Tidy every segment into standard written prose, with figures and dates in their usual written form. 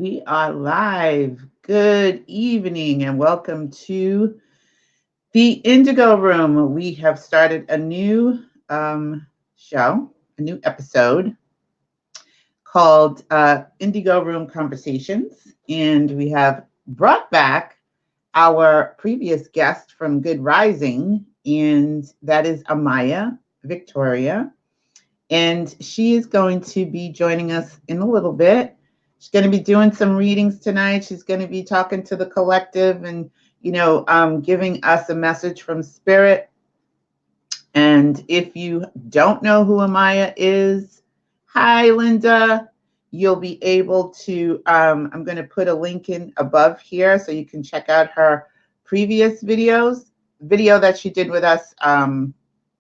We are live. Good evening and welcome to the Indigo Room. We have started a new show, a new episode called Indigo Room Conversations. And we have brought back our previous guest from Good Rising, and that is Amaya Victoria. And she is going to be joining us in a little bit. She's going to be doing some readings tonight. She's going to be talking to the collective and, giving us a message from spirit. And if you don't know who Amaya is, hi, Linda. You'll be able to, I'm going to put a link in above here so you can check out her previous video that she did with us a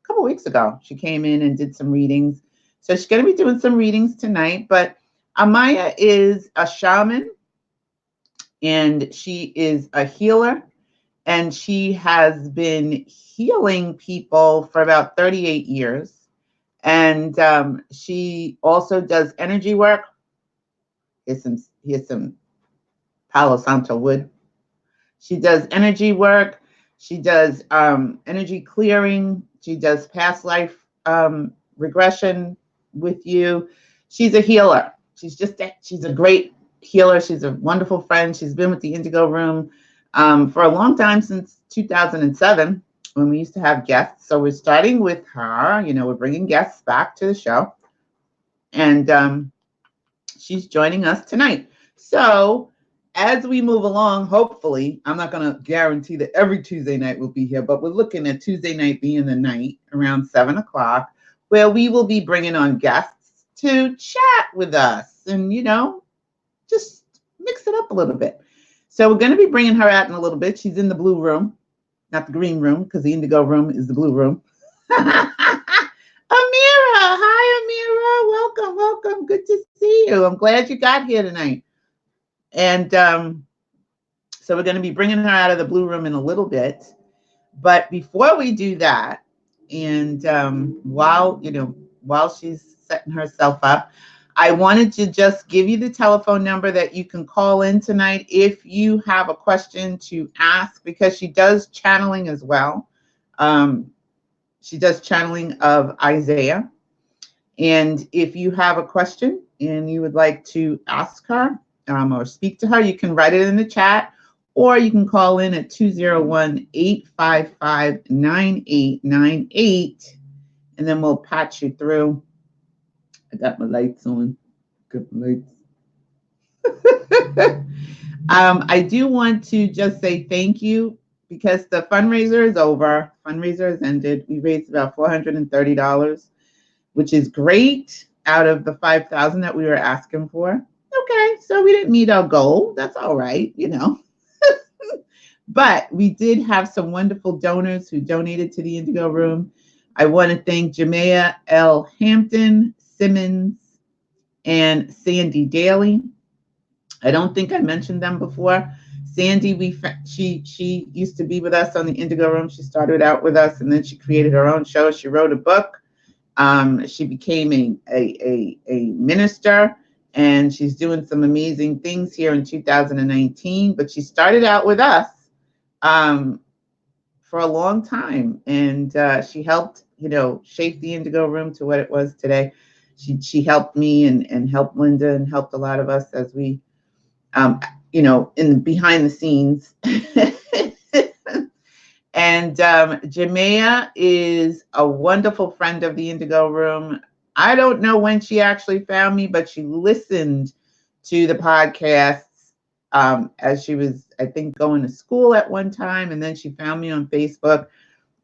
couple weeks ago. She came in and did some readings. So she's going to be doing some readings tonight, but Amaya is a shaman and she is a healer, and she has been healing people for about 38 years. And she also does energy work. Here's some Palo Santo wood. She does energy work. She does energy clearing. She does past life regression with you. She's a healer. She's a great healer. She's a wonderful friend. She's been with the Indigo Room for a long time, since 2007, when we used to have guests. So we're starting with her. We're bringing guests back to the show. And she's joining us tonight. So as we move along, hopefully, I'm not going to guarantee that every Tuesday night we'll be here, but we're looking at Tuesday night being the night around 7 o'clock, where we will be bringing on guests to chat with us and, just mix it up a little bit. So we're going to be bringing her out in a little bit. She's in the blue room, not the green room, because the Indigo Room is the blue room. Amira, hi, Amira. Welcome. Good to see you. I'm glad you got here tonight. And so we're going to be bringing her out of the blue room in a little bit. But before we do that, and while she's setting herself up, I wanted to just give you the telephone number that you can call in tonight if you have a question to ask, because she does channeling as well. She does channeling of Isaiah. And if you have a question and you would like to ask her or speak to her, you can write it in the chat, or you can call in at 201-855-9898, and then we'll patch you through. I got my lights on. Good lights. I do want to just say thank you, because the fundraiser is over. Fundraiser has ended. We raised about $430, which is great, out of the $5,000 that we were asking for. Okay, so we didn't meet our goal. That's all right, But we did have some wonderful donors who donated to the Indigo Room. I want to thank Jamea L. Hampton, Simmons, and Sandy Daly. I don't think I mentioned them before. Sandy, she used to be with us on the Indigo Room. She started out with us, and then she created her own show. She wrote a book. She became a minister, and she's doing some amazing things here in 2019. But she started out with us for a long time, and she helped, shape the Indigo Room to what it was today. She helped me and helped Linda and helped a lot of us as we, in behind the scenes. And Jamea is a wonderful friend of the Indigo Room. I don't know when she actually found me, but she listened to the podcasts as she was, I think, going to school at one time. And then she found me on Facebook.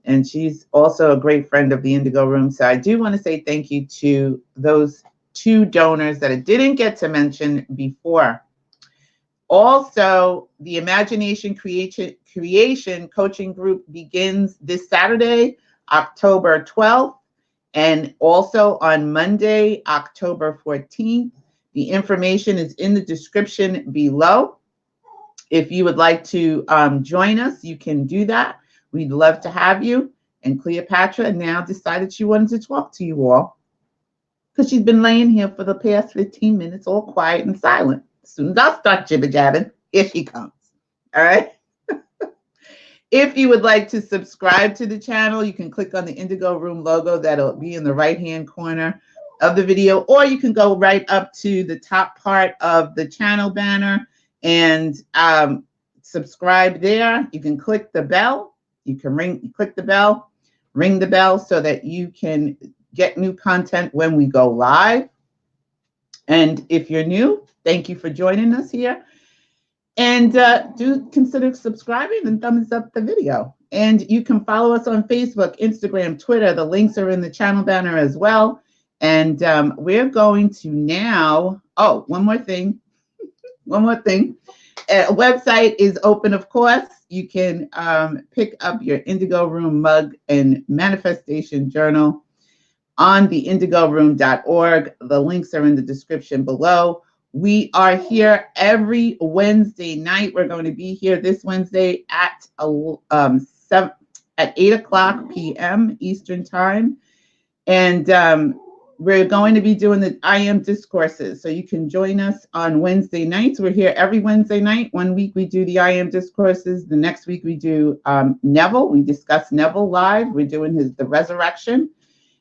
And she's also a great friend of the Indigo Room. So I do want to say thank you to those two donors that I didn't get to mention before. Also, the Imagination Creation Coaching Group begins this Saturday, October 12th, and also on Monday, October 14th. The information is in the description below. If you would like to join us, you can do that. We'd love to have you. And Cleopatra now decided she wanted to talk to you all, because she's been laying here for the past 15 minutes all quiet and silent. As soon as I start jibber-jabbing, here she comes. All right. If you would like to subscribe to the channel, you can click on the Indigo Room logo. That'll be in the right-hand corner of the video, or you can go right up to the top part of the channel banner and subscribe there. You can click the bell. You can click the bell, ring the bell so that you can get new content when we go live. And if you're new, thank you for joining us here. And do consider subscribing and thumbs up the video. And you can follow us on Facebook, Instagram, Twitter. The links are in the channel banner as well. And we're going to now, one more thing. A website is open, of course. You can pick up your Indigo Room mug and manifestation journal on the indigoroom.org. The links are in the description below. We are here every Wednesday night. We're going to be here this Wednesday at 8 o'clock p.m. Eastern Time. And we're going to be doing the I Am discourses. So you can join us on Wednesday nights. We're here every Wednesday night. One week we do the I Am discourses. The next week we do Neville. We discuss Neville live. We're doing the resurrection.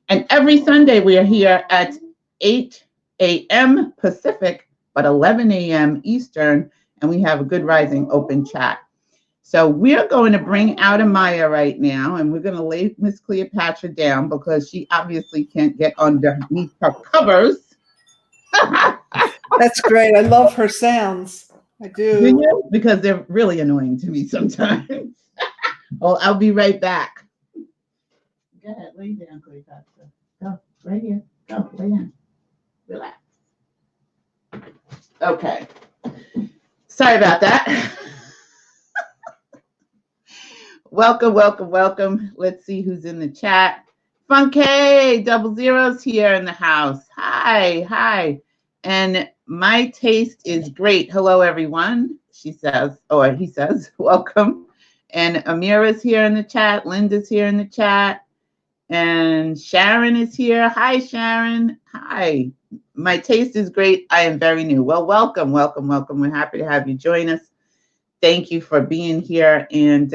And every Sunday we are here at 8 a.m. Pacific, but 11 a.m. Eastern, and we have a Good Rising open chat. So we're going to bring out Amaya right now, and we're going to lay Miss Cleopatra down because she obviously can't get underneath her covers. That's great. I love her sounds. I do. Do you? Because they're really annoying to me sometimes. Well, I'll be right back. Go ahead, lay down, Cleopatra. Go, right here. Go, lay down. Relax. Okay. Sorry about that. Welcome. Let's see who's in the chat. Funky 00's here in the house. Hi. And my taste is great. Hello, everyone. She says, or he says, welcome. And Amira's here in the chat. Linda's here in the chat. And Sharon is here. Hi, Sharon. Hi. My taste is great. I am very new. Well, welcome. We're happy to have you join us. Thank you for being here. And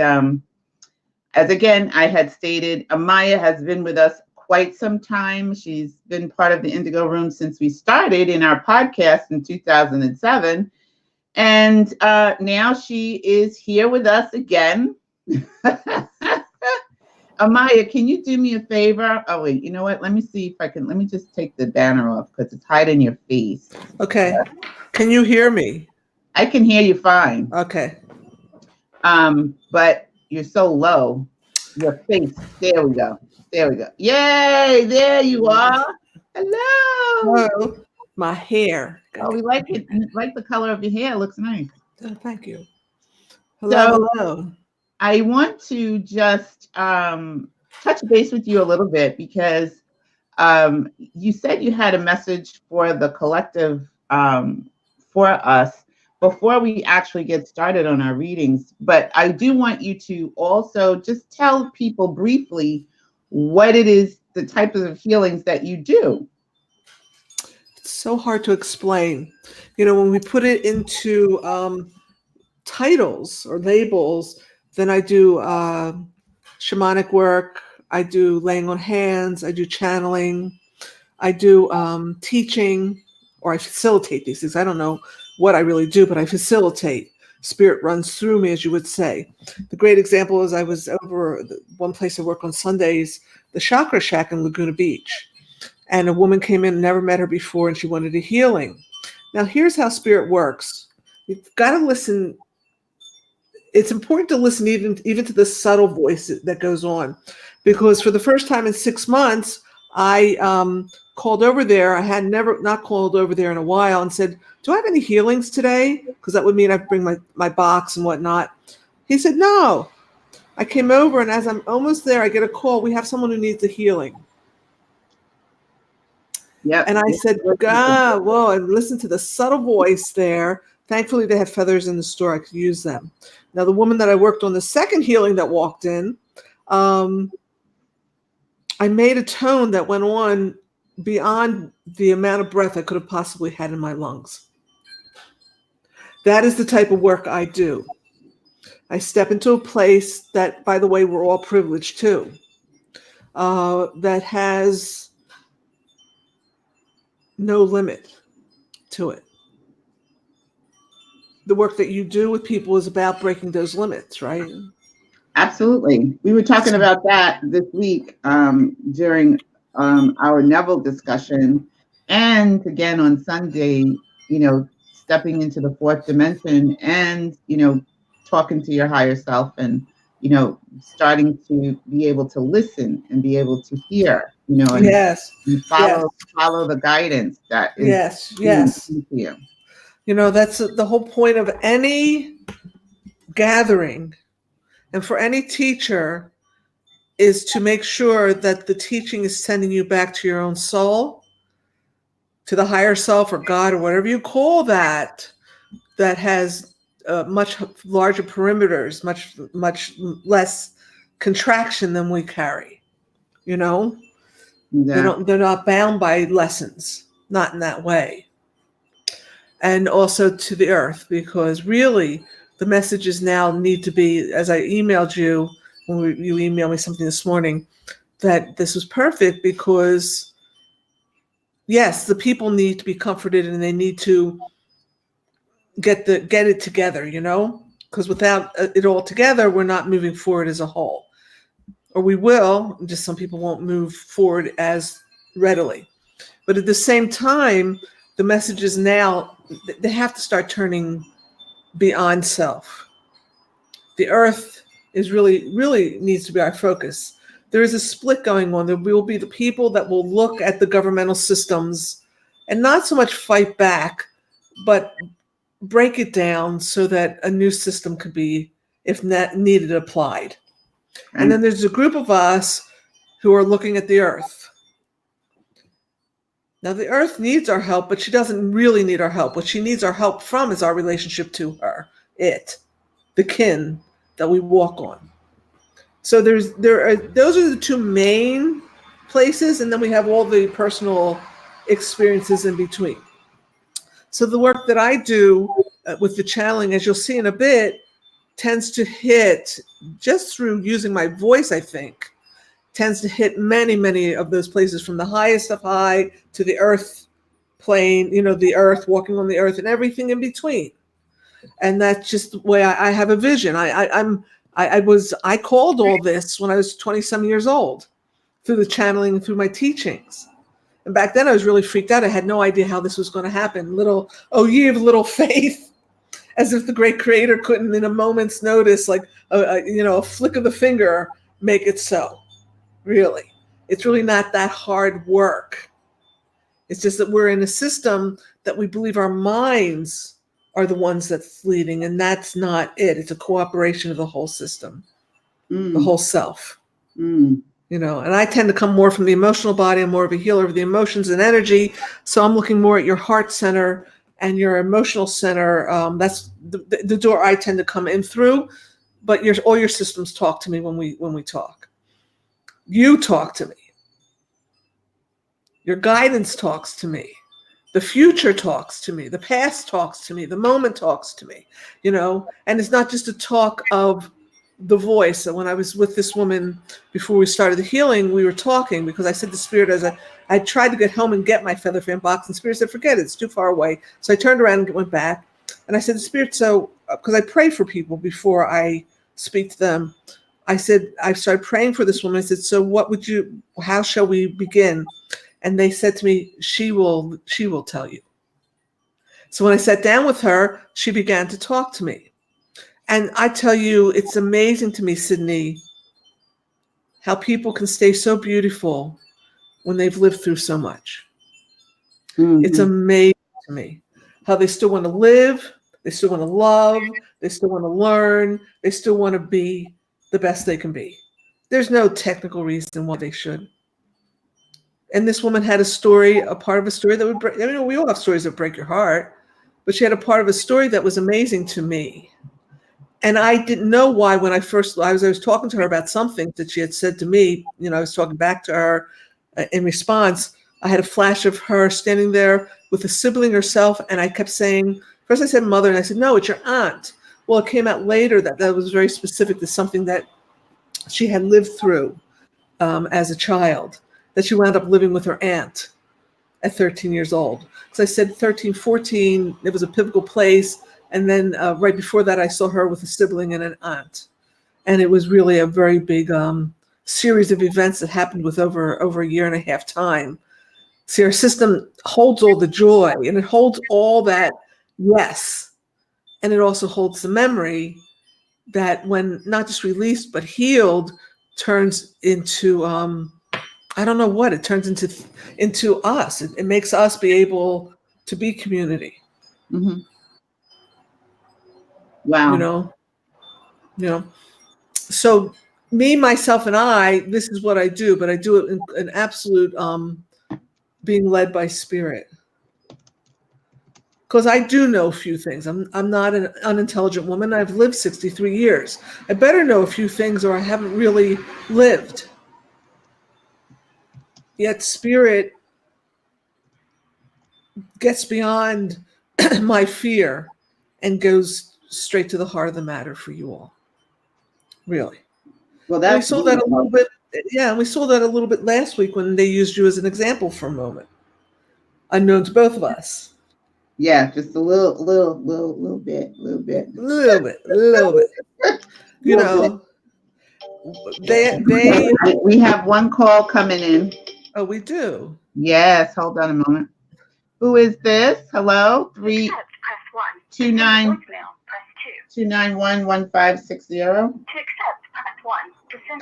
as again, I had stated, Amaya has been with us quite some time. She's been part of the Indigo Room since we started in our podcast in 2007. And now she is here with us again. Amaya, can you do me a favor? Oh, wait, you know what? Let me see if I can. Let me just take the banner off because it's hiding your face. Okay. Can you hear me? I can hear you fine. Okay. But you're so low. Your face. There we go. Yay! There you are. Hello. My hair. Oh, we like it. Like the color of your hair. It looks nice. Oh, thank you. Hello. I want to just touch base with you a little bit because you said you had a message for the collective for us before we actually get started on our readings. But I do want you to also just tell people briefly what it is, the type of healings that you do. It's so hard to explain. You know, when we put it into titles or labels, then I do shamanic work, I do laying on hands, I do channeling, I do teaching, or I facilitate these things. I don't know what I really do, but I facilitate. Spirit runs through me, as you would say. The great example is I was over one place I work on Sundays, the Chakra Shack in Laguna Beach. And a woman came in, never met her before, and she wanted a healing. Now, here's how Spirit works. You've got to listen. It's important to listen even to the subtle voice that goes on. Because for the first time in 6 months, I called over there. I had not called over there in a while and said, do I have any healings today? Because that would mean I'd bring my box and whatnot. He said, no. I came over, and as I'm almost there, I get a call. We have someone who needs a healing. Yeah. And I said, God, whoa, and listen to the subtle voice there. Thankfully, they had feathers in the store. I could use them. Now, the woman that I worked on the second healing that walked in, I made a tone that went on beyond the amount of breath I could have possibly had in my lungs. That is the type of work I do. I step into a place that, by the way, we're all privileged to, that has no limit to it. The work that you do with people is about breaking those limits, right? Absolutely. We were talking about that this week during our Neville discussion. And again on Sunday, stepping into the fourth dimension and, talking to your higher self and, starting to be able to listen and be able to hear, Yes, and yes, follow the guidance that is yes, being yes. given to you. That's the whole point of any gathering, and for any teacher, is to make sure that the teaching is sending you back to your own soul, to the higher self or God or whatever you call that, that has much larger perimeters, much less contraction than we carry. Exactly. They're not bound by lessons, not in that way. And also to the earth, because really the messages now need to be, as I emailed you when you emailed me something this morning, that this was perfect because yes, the people need to be comforted and they need to get it together, because without it all together, we're not moving forward as a whole. Or we will, just some people won't move forward as readily. But at the same time, the messages now, they have to start turning beyond self. The earth is really needs to be our focus. There is a split going on. There will be the people that will look at the governmental systems and not so much fight back, but break it down so that a new system could be, if needed, applied. And Right. then there's a group of us who are looking at the earth. Now, the earth needs our help, but she doesn't really need our help. What she needs our help from is our relationship to her, the kin that we walk on. So those are the two main places, and then we have all the personal experiences in between. So the work that I do with the channeling, as you'll see in a bit, tends to hit, just through using my voice, I think, tends to hit many of those places, from the highest of high to the earth plane, the earth, walking on the earth, and everything in between. And that's just the way I have a vision. I called all this when I was 20 some years old, through the channeling and through my teachings. And back then I was really freaked out. I had no idea how this was going to happen. Ye of little faith, as if the great creator couldn't, in a moment's notice, like a flick of the finger, make it so. Really, it's really not that hard work. It's just that we're in a system that we believe our minds are the ones that's leading, and that's not it. It's a cooperation of the whole system, the whole self. Mm. And I tend to come more from the emotional body. I'm more of a healer of the emotions and energy. So I'm looking more at your heart center and your emotional center. That's the door I tend to come in through. But all your systems talk to me when we talk. You talk to me. Your guidance talks to me. The future talks to me. The past talks to me. The moment talks to me. And it's not just a talk of the voice. And when I was with this woman before we started the healing, we were talking, because I said to Spirit, I tried to get home and get my feather fan box, and Spirit said, forget it, it's too far away. So I turned around and went back, and I said to Spirit, because I pray for people before I speak to them, I started praying for this woman. I said, so how shall we begin? And they said to me, she will tell you. So when I sat down with her, she began to talk to me. And I tell you, it's amazing to me, Sydney, how people can stay so beautiful when they've lived through so much. Mm-hmm. It's amazing to me how they still want to live, they still want to love, they still want to learn, they still want to be the best they can be. There's no technical reason why they should. And this woman had a part of a story that would break. We all have stories that break your heart, but she had a part of a story that was amazing to me. And I didn't know why when I was talking to her about something that she had said to me. I was talking back to her in response. I had a flash of her standing there with a sibling herself, and I kept saying, First I said mother, and I said, no, it's your aunt. Well, it came out later that that was very specific to something that she had lived through as a child, that she wound up living with her aunt at 13 years old. So I said 13, 14, it was a pivotal place. And then right before that, I saw her with a sibling and an aunt. And it was really a very big series of events that happened with over a year and a half time. See, our system holds all the joy, and it holds all that yes. And it also holds the memory that when not just released, but healed, turns into, I don't know what, it turns into us. It makes us be able to be community. Mm-hmm. Wow. You know. So me, myself, and I, this is what I do, but I do it in an absolute being led by spirit. Because I do know a few things. I'm not an unintelligent woman. I've lived 63 years. I better know a few things or I haven't really lived. Yet spirit gets beyond my fear and goes straight to the heart of the matter for you all. Really. Well, And we that's saw that a beautiful. little bit. Yeah, and we saw that a little bit last week when they used you as an example for a moment. Unknown to both of us. Yeah, just a little bit. A little bit. You know, they. We have one call coming in. Oh, we do. Yes, hold on a moment. Who is this? Hello, 329-291-1560.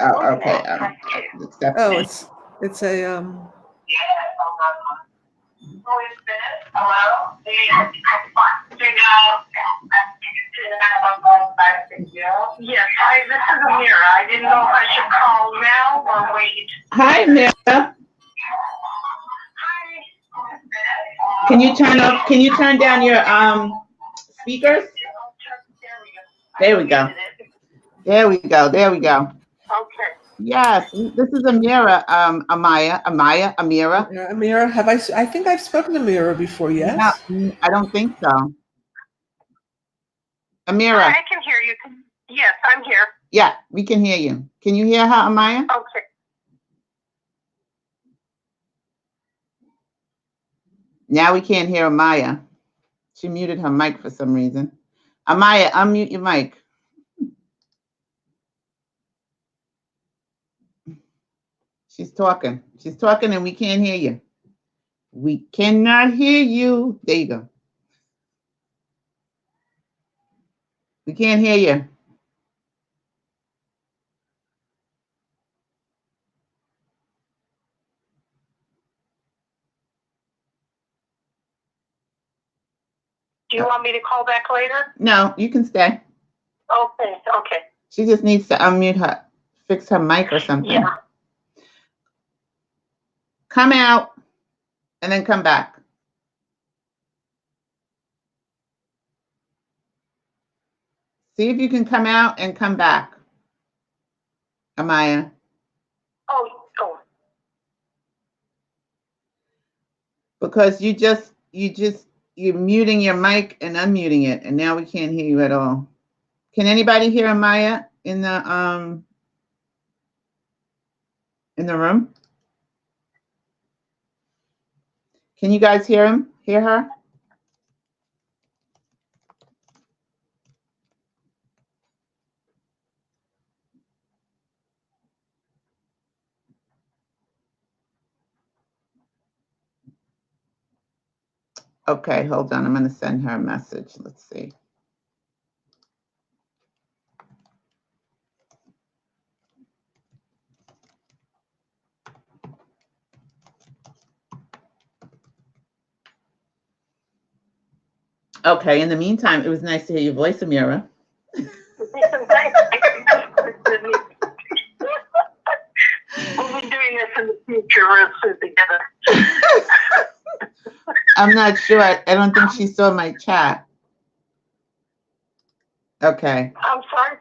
Oh, okay. Oh, it's a Yes, hi, this is Amira. I didn't know if I should call now or wait. Hi, Amira. Hi. Can you turn down your speakers? There we go. Okay. Yes, this is Amira. Amaya. Amira. Amira. I think I've spoken to Amira before. Yes. No, I don't think so. Amira. I can hear you. Yes, I'm here. Yeah, we can hear you. Can you hear her, Amaya? Okay. Now we can't hear Amaya. She muted her mic for some reason. Amaya, unmute your mic. She's talking and we can't hear you. We cannot hear you. There you go. We can't hear you. Do you want me to call back later? No, you can stay. Okay. She just needs to unmute her, fix her mic or something. Yeah. Come out and then come back. See if you can come out and come back, Amaya. Oh. Because you're muting your mic and unmuting it, and now we can't hear you at all. Can anybody hear Amaya in the room? Can you guys hear him? Hear her? Okay, hold on. I'm going to send her a message. Let's see. Okay, in the meantime, it was nice to hear your voice, Amira. We'll be doing this in the future real soon together. I'm not sure. I don't think she saw my chat. Okay. I'm sorry.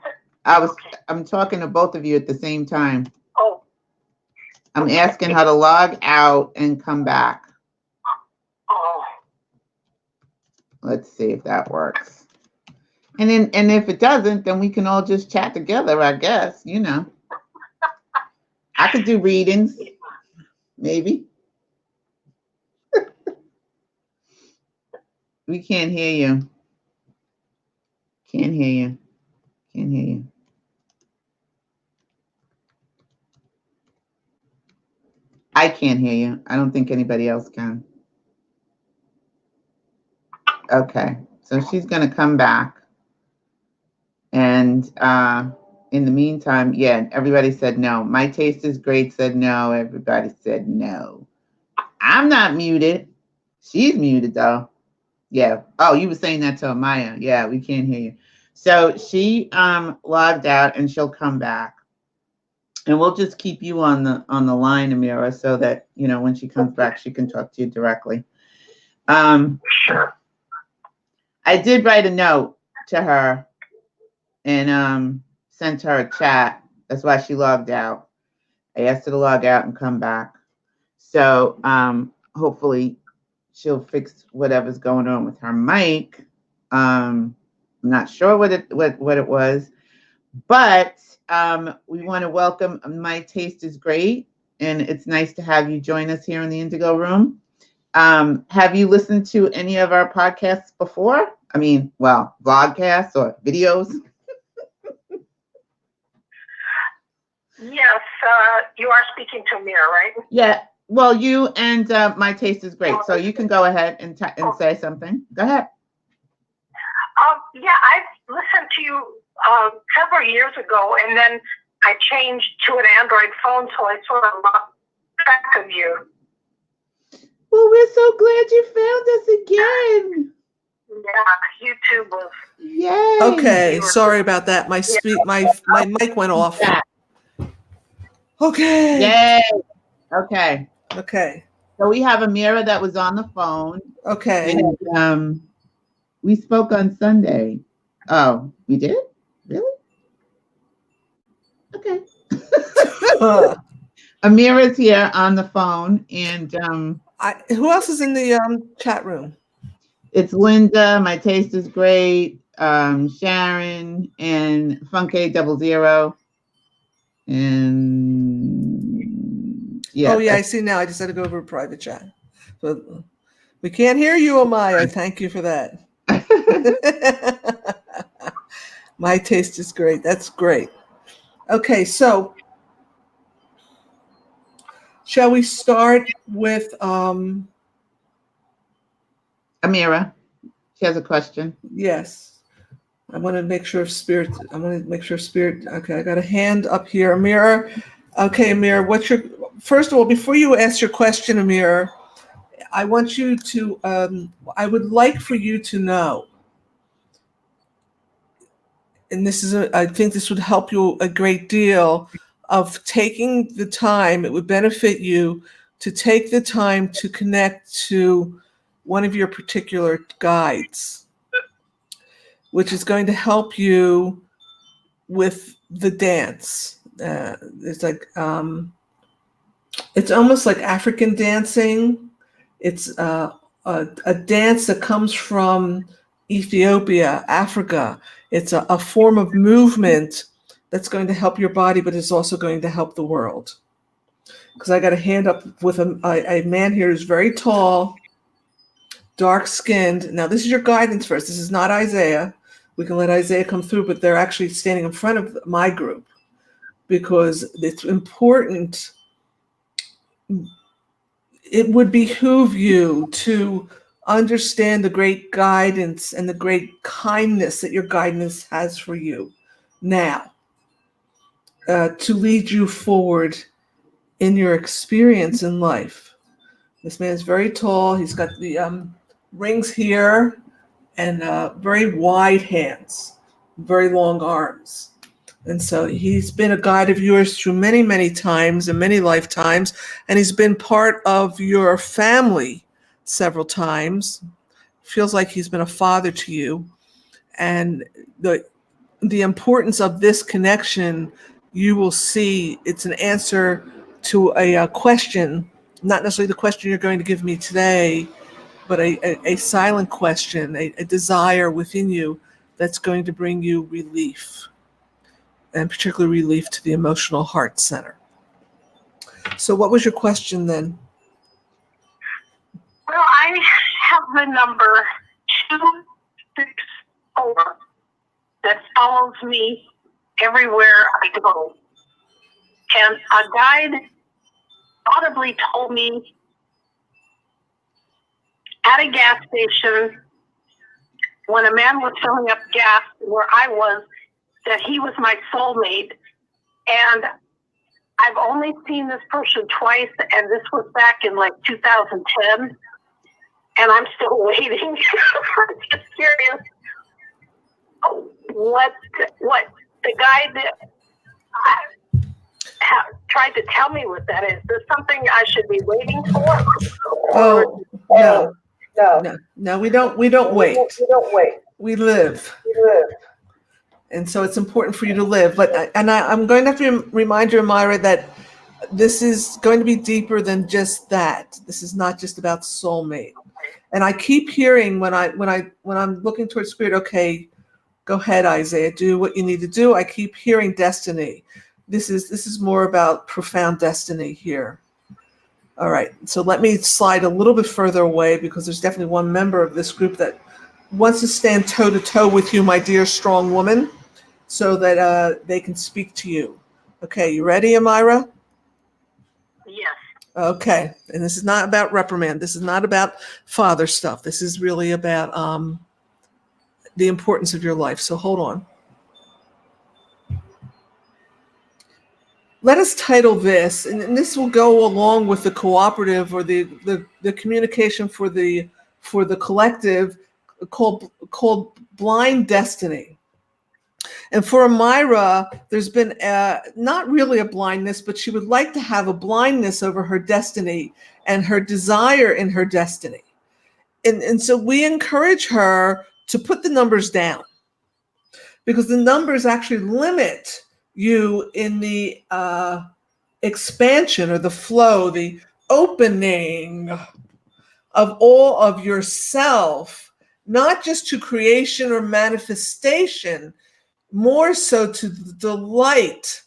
I'm talking to both of you at the same time. Oh. I'm asking her to log out and come back. Oh. Let's see if that works. And if it doesn't, then we can all just chat together, I guess, you know. I could do readings, maybe. We can't hear you. Can't hear you. Can't hear you. I can't hear you. I don't think anybody else can. Okay, so she's going to come back. And in the meantime, yeah, everybody said no. My Taste is Great said no. Everybody said no. I'm not muted. She's muted, though. Yeah. Oh, you were saying that to Amaya. Yeah, we can't hear you. So she logged out, and she'll come back. And we'll just keep you on the line, Amira, so that, you know, when she comes back, she can talk to you directly. Sure. I did write a note to her and sent her a chat. That's why she logged out. I asked her to log out and come back. So hopefully she'll fix whatever's going on with her mic. I'm not sure what it was, but we want to welcome My Taste is Great, and it's nice to have you join us here in the Indigo Room. Have you listened to any of our podcasts before? I mean, well, vlogcasts or videos? Yes, you are speaking to Mira, right? Yeah. Well, you and My Taste is Great. So you can go ahead and say something. Go ahead. Yeah, I've listened to you several years ago, and then I changed to an Android phone, so I sort of lost track of you. Well, we're so glad you found us again. Yeah, YouTube was. Yay. Okay, sorry about that. My mic went off. Okay. Yay. Okay. Okay. So we have Amira that was on the phone. Okay. And we spoke on Sunday. Oh, we did? Really? Okay. Amira's here on the phone, and who else is in the chat room? It's Linda. My Taste is Great. Sharon and Funke 00. And yeah. Oh yeah, I see now. I just had to go over a private chat. So we can't hear you, Amaya. Thank you for that. My Taste is Great. That's great. Okay, so shall we start with Amira? She has a question. Yes. I want to make sure spirit. Okay, I got a hand up here. Amira. Okay, Amira, first of all, before you ask your question, Amira, I want you to, I would like for you to know, and I think this would help you a great deal, of taking the time. It would benefit you to take the time to connect to one of your particular guides, which is going to help you with the dance. It's like, it's almost like African dancing. It's a dance that comes from Ethiopia, Africa. It's a form of movement that's going to help your body, but it's also going to help the world. Because I got a hand up with a man here who's very tall, dark-skinned. Now, this is your guidance first. This is not Isaiah. We can let Isaiah come through, but they're actually standing in front of my group because it's important. It would behoove you to understand the great guidance and the great kindness that your guidance has for you now, to lead you forward in your experience in life. This man is very tall. He's got the rings here and very wide hands, very long arms. And so he's been a guide of yours through many, many times and many lifetimes. And he's been part of your family several times. Feels like he's been a father to you. And the importance of this connection, you will see it's an answer to a question, not necessarily the question you're going to give me today, but a silent question, a desire within you that's going to bring you relief, and particularly relief to the emotional heart center. So what was your question then? Well, I have the number 264 that follows me everywhere I go. And a guide audibly told me at a gas station when a man was filling up gas where I was that he was my soulmate. And I've only seen this person twice, and this was back in like 2010. And I'm still waiting. I'm just curious what the guy that tried to tell me what that is. Is this something I should be waiting for? Oh, no. No, we don't wait. We live. And so it's important for you to live. But I'm going to have to remind you, Amaya, that this is going to be deeper than just that. This is not just about soulmate. And I keep hearing when I'm looking towards spirit, okay, go ahead, Isaiah, do what you need to do. I keep hearing destiny. This is more about profound destiny here. All right, so let me slide a little bit further away because there's definitely one member of this group that wants to stand toe to toe with you, my dear strong woman, so that they can speak to you. Okay, you ready, Amaya? Yes. Okay, and this is not about reprimand. This is not about father stuff. This is really about the importance of your life. So hold on. Let us title this, and this will go along with the cooperative or the communication for the collective called Blind Destiny. And for Amaya, there's been not really a blindness, but she would like to have a blindness over her destiny and her desire in her destiny. And so we encourage her to put the numbers down because the numbers actually limit you in the expansion or the flow, the opening of all of yourself, not just to creation or manifestation, more so to the delight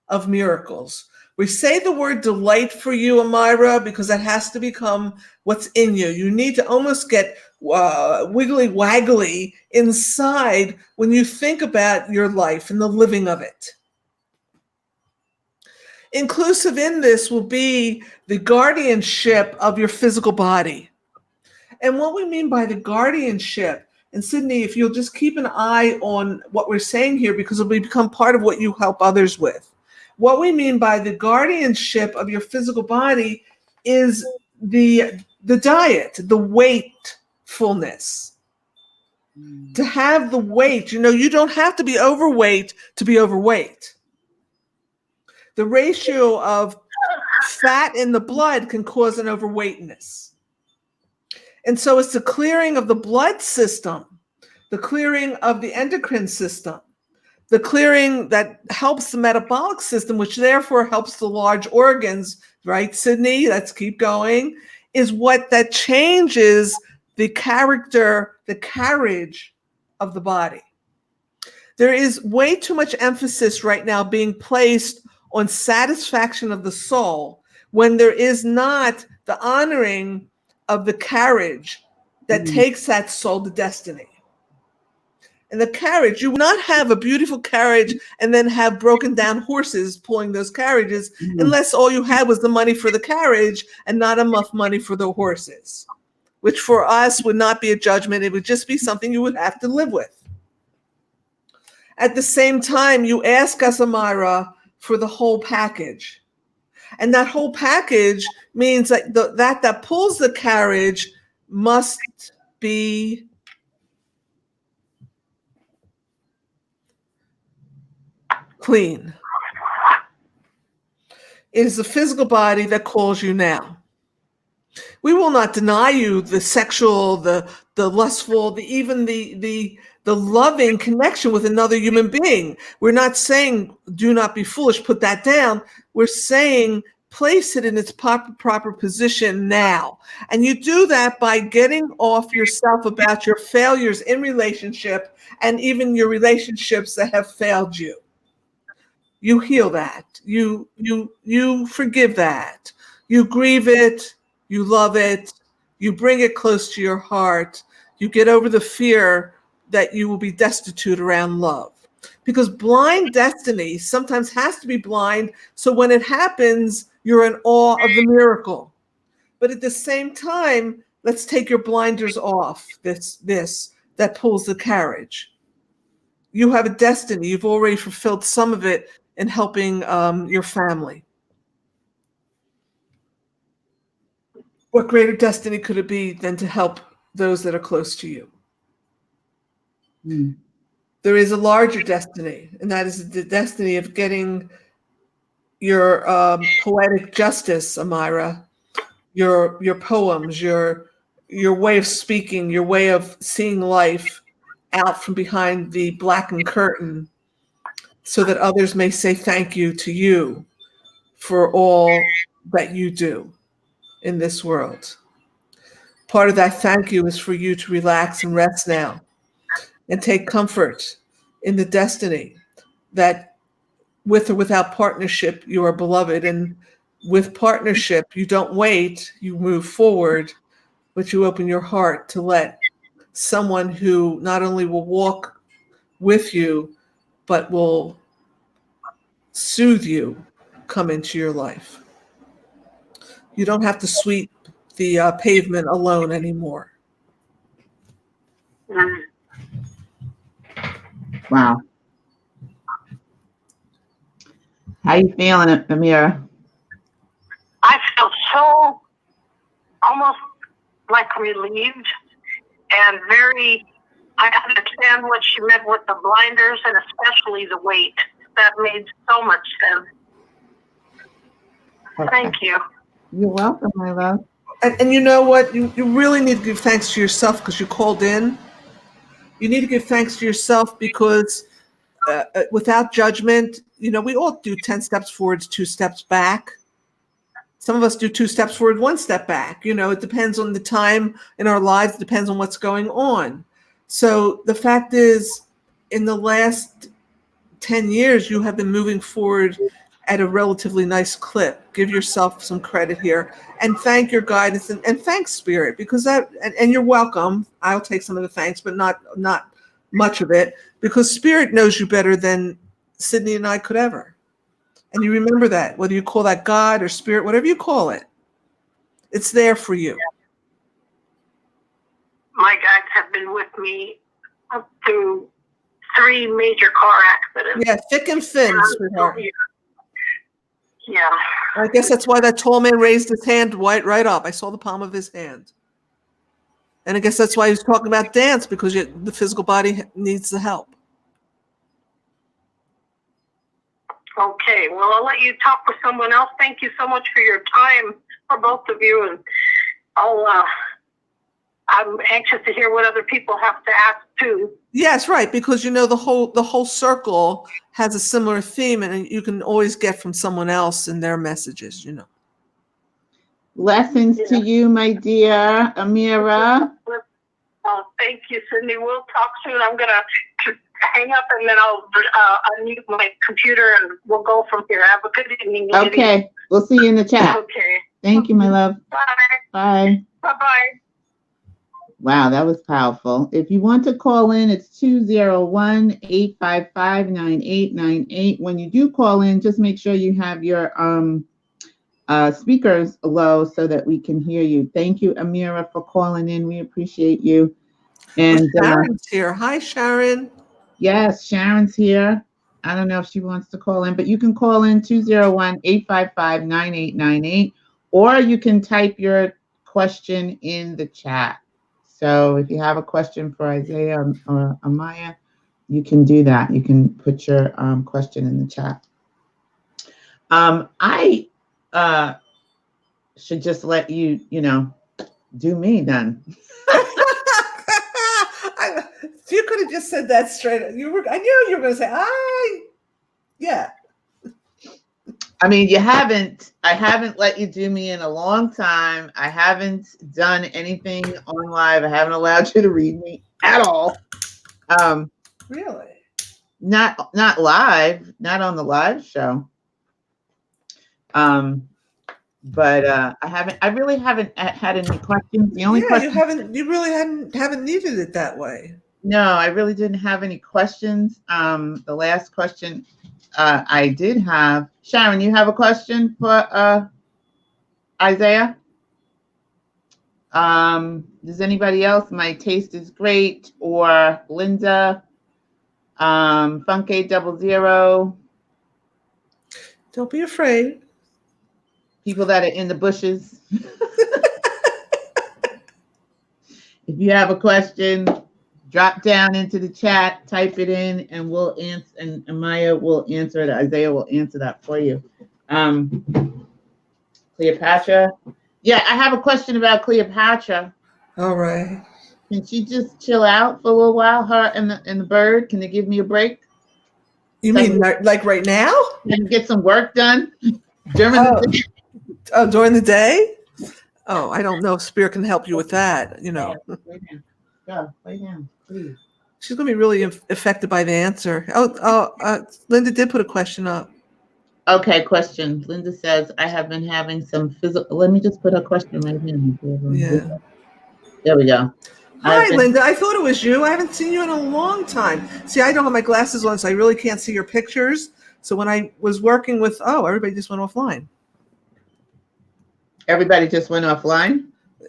of miracles. We say the word delight for you, Amaya, because that has to become what's in you. You need to almost get wiggly waggly inside when you think about your life and the living of it. Inclusive in this will be the guardianship of your physical body. And what we mean by the guardianship, and Sydney, if you'll just keep an eye on what we're saying here, because it'll become part of what you help others with. What we mean by the guardianship of your physical body is the diet, the weightfulness. To have the weight, you don't have to be overweight to be overweight. The ratio of fat in the blood can cause an overweightness. And so it's the clearing of the blood system, the clearing of the endocrine system, the clearing that helps the metabolic system, which therefore helps the large organs, right, Sydney? Let's keep going, is what that changes the character, the carriage of the body. There is way too much emphasis right now being placed on satisfaction of the soul when there is not the honoring of the carriage that takes that soul to destiny. And the carriage, you will not have a beautiful carriage and then have broken down horses pulling those carriages unless all you had was the money for the carriage and not enough money for the horses, which for us would not be a judgment. It would just be something you would have to live with. At the same time, you ask us, Amaya, for the whole package. And that whole package means that that pulls the carriage must be clean. It is the physical body that calls you now. We will not deny you the sexual, the lustful, even the loving connection with another human being. We're not saying do not be foolish, put that down. We're saying place it in its proper position now. And you do that by getting off yourself about your failures in relationship and even your relationships that have failed you. You heal that. You forgive that. You grieve it. You love it. You bring it close to your heart. You get over the fear that you will be destitute around love. Because blind destiny sometimes has to be blind, so when it happens, you're in awe of the miracle. But at the same time, let's take your blinders off, this that pulls the carriage. You have a destiny. You've already fulfilled some of it in helping your family. What greater destiny could it be than to help those that are close to you? Mm. There is a larger destiny, and that is the destiny of getting your poetic justice, Amira, your poems, your way of speaking, your way of seeing life out from behind the blackened curtain, so that others may say thank you to you for all that you do in this world. Part of that thank you is for you to relax and rest now and take comfort in the destiny that with or without partnership, you are beloved. And with partnership, you don't wait, you move forward, but you open your heart to let someone who not only will walk with you, but will soothe you come into your life. You don't have to sweep the pavement alone anymore. Mm. Wow. How you feeling, Amira? I feel so almost like relieved and I understand what she meant with the blinders and especially the weight. That made so much sense. Okay. Thank you. You're welcome, my love. And you know what? You really need to give thanks to yourself because you called in. You need to give thanks to yourself because without judgment, we all do 10 steps forward, 2 steps back. Some of us do 2 steps forward, 1 step back. It depends on the time in our lives. It depends on what's going on. So the fact is, in the last 10 years, you have been moving forward at a relatively nice clip. Give yourself some credit here and thank your guidance and thank Spirit because and you're welcome. I'll take some of the thanks, but not much of it because Spirit knows you better than Sydney and I could ever. And you remember that, whether you call that God or Spirit, whatever you call it, it's there for you. My guides have been with me up through 3 major car accidents. Yeah, thick and thin, sweetheart. Yeah. I guess that's why that tall man raised his hand right up. I saw the palm of his hand. And I guess that's why he was talking about dance, because the physical body needs the help. Okay, well, I'll let you talk with someone else. Thank you so much for your time, for both of you. And I'm anxious to hear what other people have to ask too. Yes, right, because the whole circle has a similar theme, and you can always get from someone else in their messages. Blessings to you, my dear Amira. Thank you, Sydney. We'll talk soon. I'm gonna hang up and then I'll unmute my computer and we'll go from here. Have a good evening. Okay, we'll see you in the chat. Okay. Thank you, my love. Bye. Bye. Bye-bye. Wow, that was powerful. If you want to call in, it's 201-855-9898. When you do call in, just make sure you have your speakers low so that we can hear you. Thank you, Amira, for calling in. We appreciate you. And Sharon's here. Hi, Sharon. Yes, Sharon's here. I don't know if she wants to call in, but you can call in 201-855-9898, or you can type your question in the chat. So if you have a question for Isaiah or Amaya, you can do that. You can put your question in the chat. I should just let you, do me then. You could have just said that straight. I knew you were going to say, yeah. I mean, I haven't let you do me in a long time. I haven't done anything on live. I haven't allowed you to read me at all. Um, Really? not live, not on the live show. But I really haven't had any questions. The only Yeah, question, you really haven't needed it that way. no, I really didn't have any questions. The last question I did have, Sharon, you have a question for Isaiah? Does anybody else? My taste is great, or Linda, Funke00, Don't be afraid. people that are in the bushes. If you have a question, drop down into the chat, type it in, and we'll answer. And Amaya will answer it. Isaiah will answer that for you. Cleopatra. Yeah, I have a question about Cleopatra. All right. Can she just chill out for a little while? Her and the bird. Can they give me a break? You So mean like right now? I can get some work done during Oh, the day. oh, during the day? Oh, I don't know if Spirit can help you with that. You know, Lay down. Go, lay down, please. she's going to be really affected by the answer. Linda did put a question up. Okay, question. Linda says, I have been having some physical. Let me just put her question right here. Yeah. There we go. Hi, Linda. I thought it was you. I haven't seen you in a long time. See, I don't have my glasses on, so I really can't see your pictures. So when I was working with, everybody just went offline. Everybody just went offline?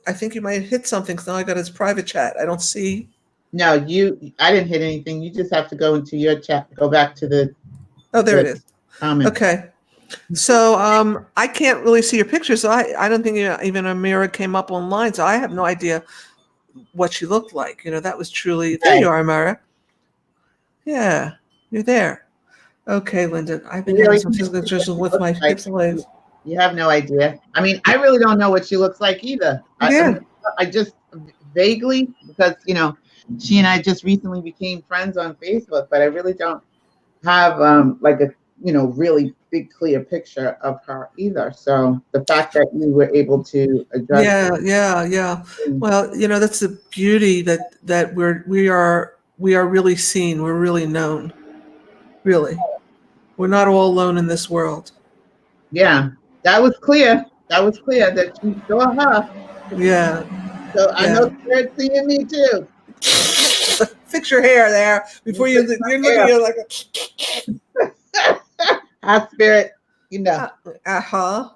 I think you might have hit something because now I got his private chat. I don't see. No, I didn't hit anything. You just have to go into your chat, go back to the. Oh, there it is. Comment. Okay. So I can't really see your picture, so I don't think even Amira came up online, so I have no idea what she looked like. You know, that was truly, there you are, Amira. Yeah, you're there. Okay, Linda, I've been having some physical issues with my hips and legs. You have no idea. I mean, I really don't know what she looks like either. I just vaguely, because, she and I just recently became friends on Facebook, but I really don't have like a, really big, clear picture of her either. So the fact that you were able to address. Yeah. Well, that's the beauty that we are really seen. We're really known. Really. We're not all alone in this world. Yeah, that was clear. That was clear that you saw her. Yeah. So I know Spirit's seeing me too. Fix your hair there before you're looking at you like Our Spirit, Uh-huh.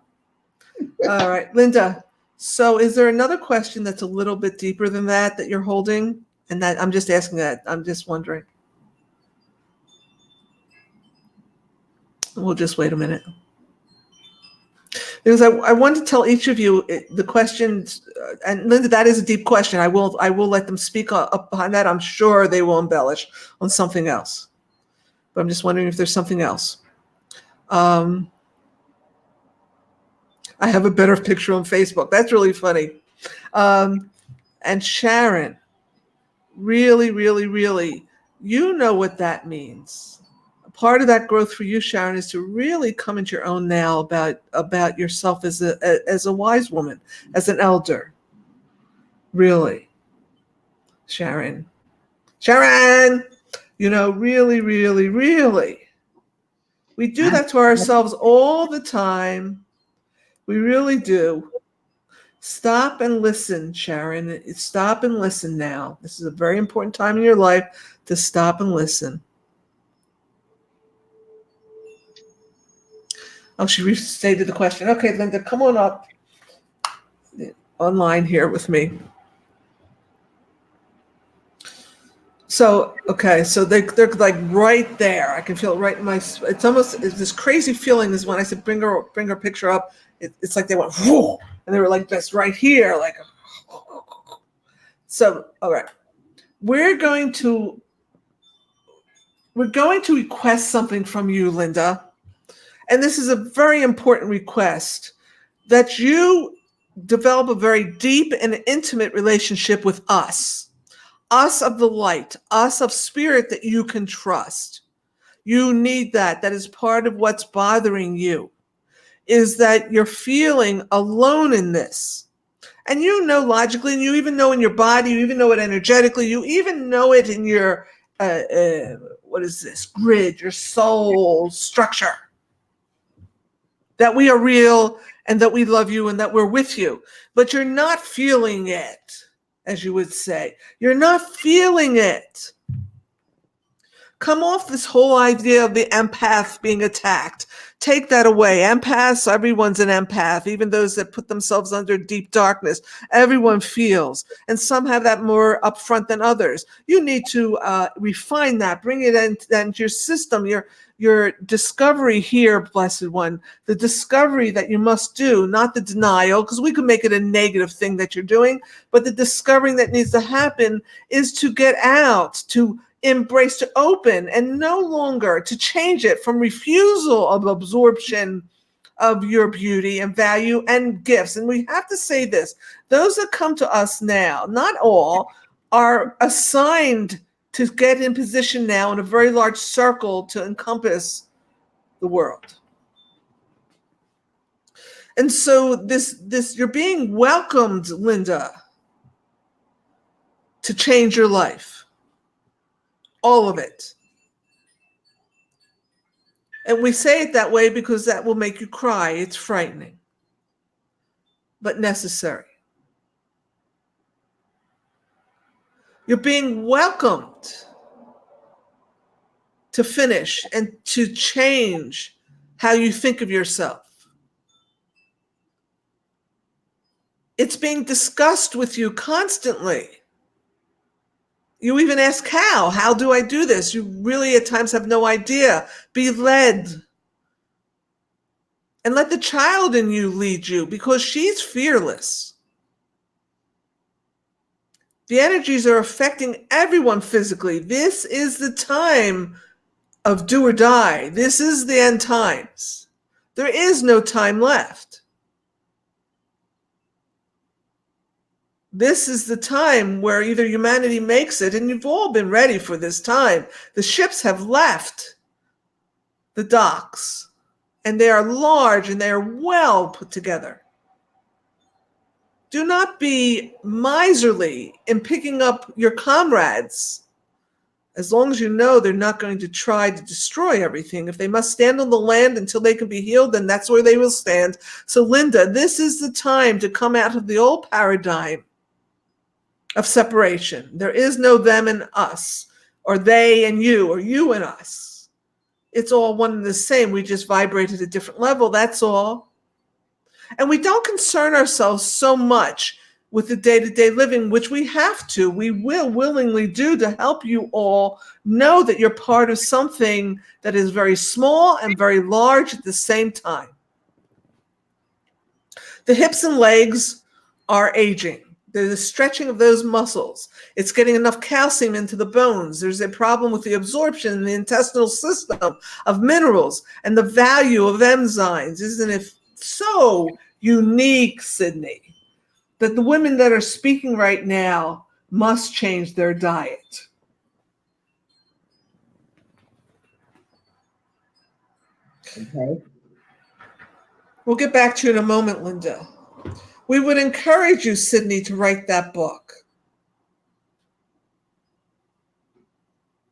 All right, Linda. So is there another question that's a little bit deeper than that you're holding? And that I'm just asking that. I'm just wondering. We'll just wait a minute. Because I want to tell each of you the questions, and Linda, that is a deep question. I will let them speak upon that. I'm sure they will embellish on something else, but I'm just wondering if there's something else. I have a better picture on Facebook. That's really funny. And Sharon, really, really, really, you know what that means. Part of that growth for you, Sharon, is to really come into your own now about yourself as a wise woman, as an elder. Really, Sharon, really, really, really. We do that to ourselves all the time. We really do. Stop and listen, Sharon. Stop and listen now. This is a very important time in your life to stop and listen. Oh, she restated the question. Okay, Linda, come on up online here with me. So, okay, so they're like right there. I can feel it right in my. It's almost this crazy feeling is when I said bring her picture up. It's like they went whoo, and they were like this right here, like. So, all right, we're going to request something from you, Linda. And this is a very important request, that you develop a very deep and intimate relationship with us of the light, us of spirit that you can trust. You need that. That is part of what's bothering you. is that you're feeling alone in this. And you know logically, and you even know in your body, you even know it energetically, you even know it in your, what is this, grid, your soul structure, that we are real and that we love you and that we're with you. But you're not feeling it, as you would say. You're not feeling it. Come off this whole idea of the empath being attacked. Take that away. Empaths, everyone's an empath, even those that put themselves under deep darkness. Everyone feels, and some have that more upfront than others. You need to refine that, bring it into your system, your discovery here, Blessed One, the discovery that you must do, not the denial, because we could make it a negative thing that you're doing, but the discovering that needs to happen is to get out, to embrace, to open, and no longer to change it from refusal of absorption of your beauty and value and gifts. And we have to say this, those that come to us now, not all, are assigned to get in position now in a very large circle to encompass the world. And so this you're being welcomed, Linda, to change your life. All of it. And we say it that way because that will make you cry. It's frightening, but necessary. You're being welcomed to finish and to change how you think of yourself. It's being discussed with you constantly. You even ask how? How do I do this? You really at times have no idea. Be led. And let the child in you lead you because she's fearless. The energies are affecting everyone physically. This is the time of do or die. This is the end times. There is no time left. This is the time where either humanity makes it, and you've all been ready for this time. The ships have left the docks, and they are large and they are well put together. Do not be miserly in picking up your comrades, as long as you know they're not going to try to destroy everything. If they must stand on the land until they can be healed, then that's where they will stand. So, Linda, this is the time to come out of the old paradigm of separation. There is no them and us, or they and you, or you and us. It's all one and the same. We just vibrate at a different level, that's all. And we don't concern ourselves so much with the day-to-day living, which we have to. We will willingly do to help you all know that you're part of something that is very small and very large at the same time. The hips and legs are aging. There's a stretching of those muscles. It's getting enough calcium into the bones. There's a problem with the absorption in the intestinal system of minerals and the value of enzymes. Isn't it so unique, Sydney, that the women that are speaking right now must change their diet? Okay. We'll get back to you in a moment, Linda. We would encourage you, Sydney, to write that book.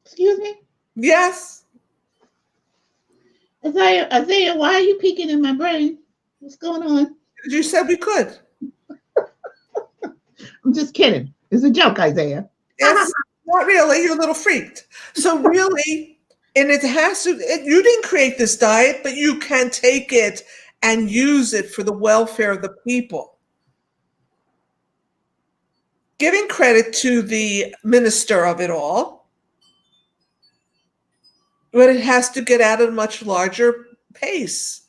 Excuse me? Yes. Isaiah, why are you peeking in my brain? What's going on? You said we could. I'm just kidding. It's a joke, Isaiah. Yes, not really. You're a little freaked. So really, and it has to, you didn't create this diet, but you can take it and use it for the welfare of the people. Giving credit to the minister of it all, but it has to get at a much larger pace.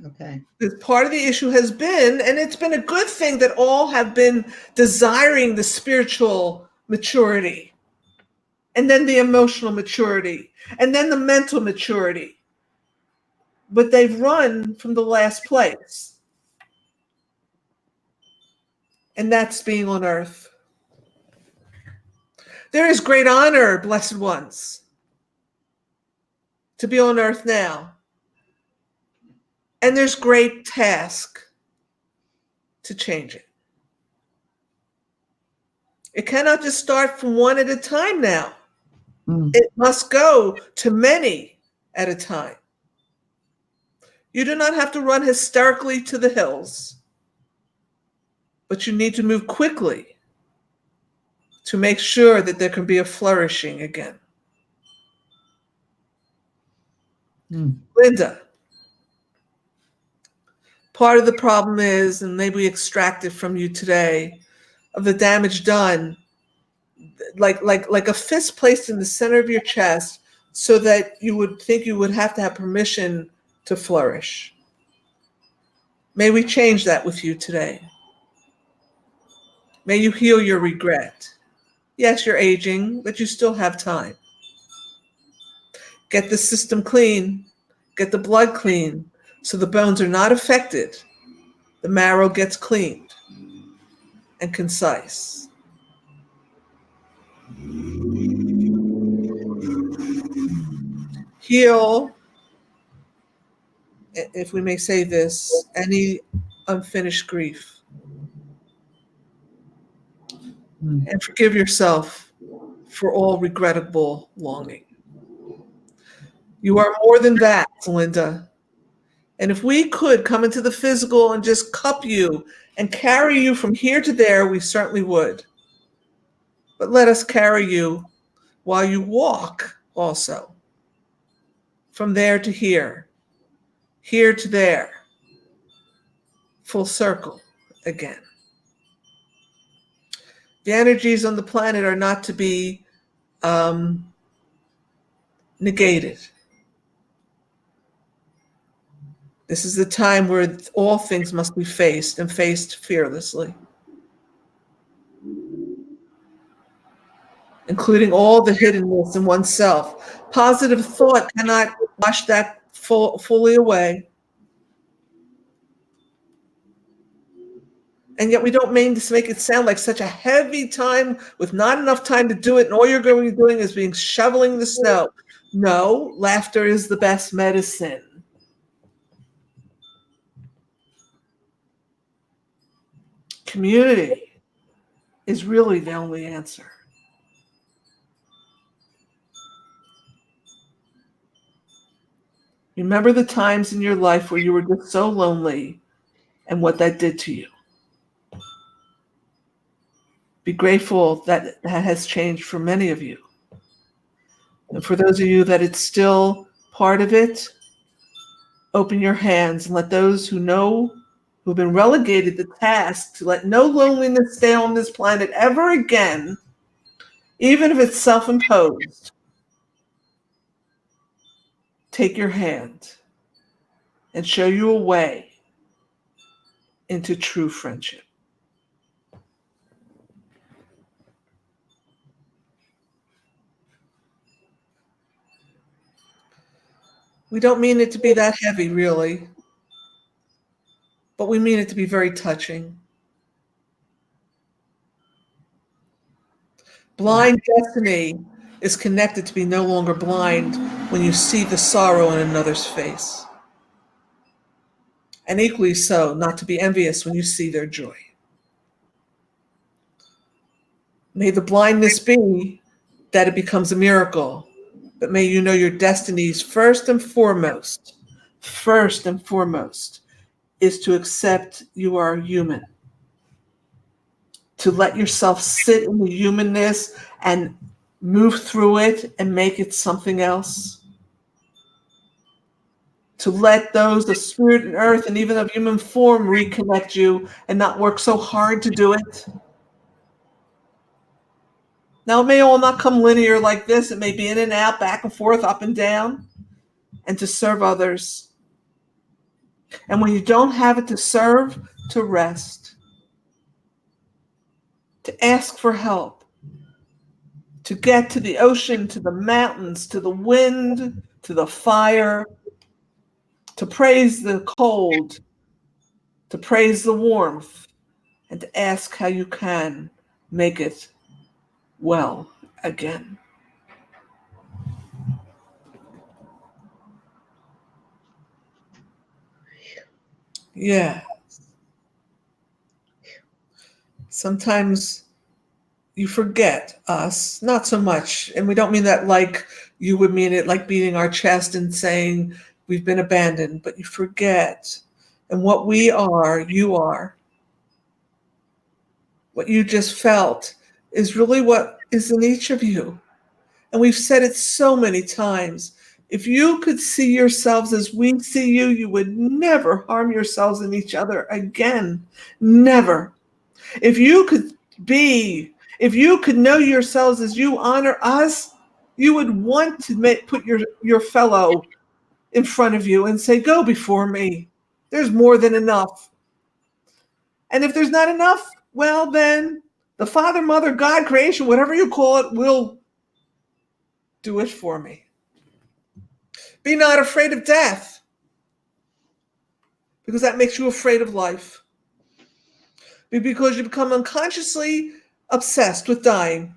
Okay. Because part of the issue has been, and it's been a good thing that all have been desiring the spiritual maturity, and then the emotional maturity, and then the mental maturity. But they've run from the last place. And that's being on earth. There is great honor, blessed ones, to be on earth now. And there's great task to change it. It cannot just start from one at a time now. It must go to many at a time. You do not have to run hysterically to the hills, but you need to move quickly to make sure that there can be a flourishing again. Linda, part of the problem is, and maybe we extract it from you today, of the damage done, like a fist placed in the center of your chest so that you would think you would have to have permission to flourish. May we change that with you today. May you heal your regret. Yes, you're aging, but you still have time. Get the system clean. Get the blood clean so the bones are not affected. The marrow gets cleaned and concise. Heal, if we may say this, any unfinished grief. And forgive yourself for all regrettable longing. You are more than that, Linda. And if we could come into the physical and just cup you and carry you from here to there, we certainly would. But let us carry you while you walk also. From there to here to there, full circle again. The energies on the planet are not to be negated. This is the time where all things must be faced and faced fearlessly, including all the hiddenness in oneself. Positive thought cannot wash that fully away. And yet we don't mean to make it sound like such a heavy time with not enough time to do it, and all you're going to be doing is being shoveling the snow. No, laughter is the best medicine. Community is really the only answer. Remember the times in your life where you were just so lonely and what that did to you. Be grateful that that has changed for many of you. And for those of you that it's still part of it, open your hands and let those who know, who've been relegated the task to let no loneliness stay on this planet ever again, even if it's self-imposed, take your hand and show you a way into true friendship. We don't mean it to be that heavy, really, but we mean it to be very touching. Blind destiny is connected to be no longer blind when you see the sorrow in another's face. And equally so, not to be envious when you see their joy. May the blindness be that it becomes a miracle, but may you know your destinies first and foremost, is to accept you are human. To let yourself sit in the humanness and move through it and make it something else. To let those of spirit and earth and even of human form reconnect you and not work so hard to do it. Now, it may all not come linear like this. It may be in and out, back and forth, up and down, and to serve others. And when you don't have it to serve, to rest. To ask for help. To get to the ocean, to the mountains, to the wind, to the fire. To praise the cold. To praise the warmth. And to ask how you can make it well again. Yeah. Sometimes you forget us, not so much. And we don't mean that like you would mean it, like beating our chest and saying we've been abandoned, but you forget. And what we are, you are. What you just felt is really what is in each of you. And we've said it so many times. If you could see yourselves as we see you, you would never harm yourselves and each other again. Never. If you could if you could know yourselves as you honor us, you would want to put your fellow in front of you and say, go before me. There's more than enough. And if there's not enough, well, then the Father, Mother, God, creation, whatever you call it, will do it for me. Be not afraid of death, because that makes you afraid of life. Because you become unconsciously obsessed with dying.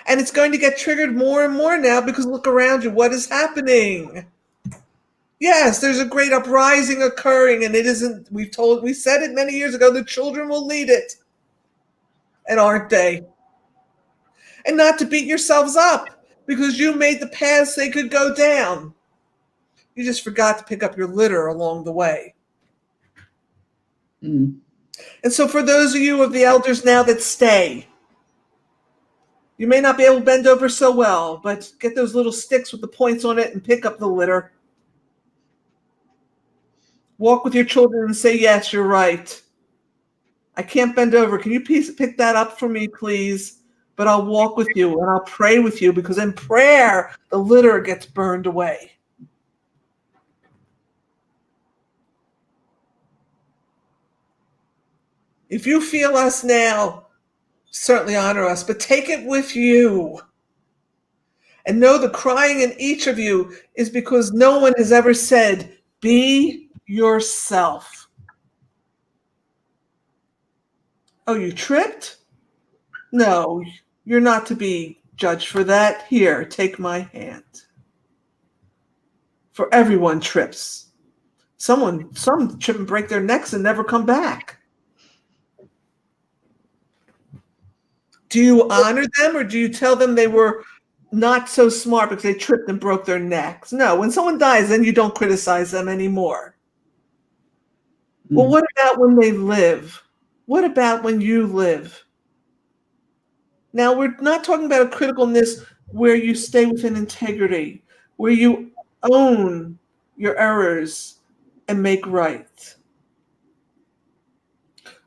And it's going to get triggered more and more now because look around you. What is happening? Yes, there's a great uprising occurring, and it isn't, we said it many years ago, the children will lead it. And aren't they? And not to beat yourselves up because you made the paths they could go down. You just forgot to pick up your litter along the way. Mm. And so for those of you of the elders now that stay, you may not be able to bend over so well, but get those little sticks with the points on it and pick up the litter. Walk with your children and say, yes, you're right. I can't bend over. Can you pick that up for me, please? But I'll walk with you and I'll pray with you, because in prayer, the litter gets burned away. If you feel us now, certainly honor us, but take it with you. And know the crying in each of you is because no one has ever said, be yourself. Oh, you tripped? No, you're not to be judged for that. Here, take my hand. For everyone trips. Some trip and break their necks and never come back. Do you honor them, or do you tell them they were not so smart because they tripped and broke their necks? No, when someone dies, then you don't criticize them anymore. Well, what about when they live? What about when you live? Now, we're not talking about a criticalness where you stay within integrity, where you own your errors and make right.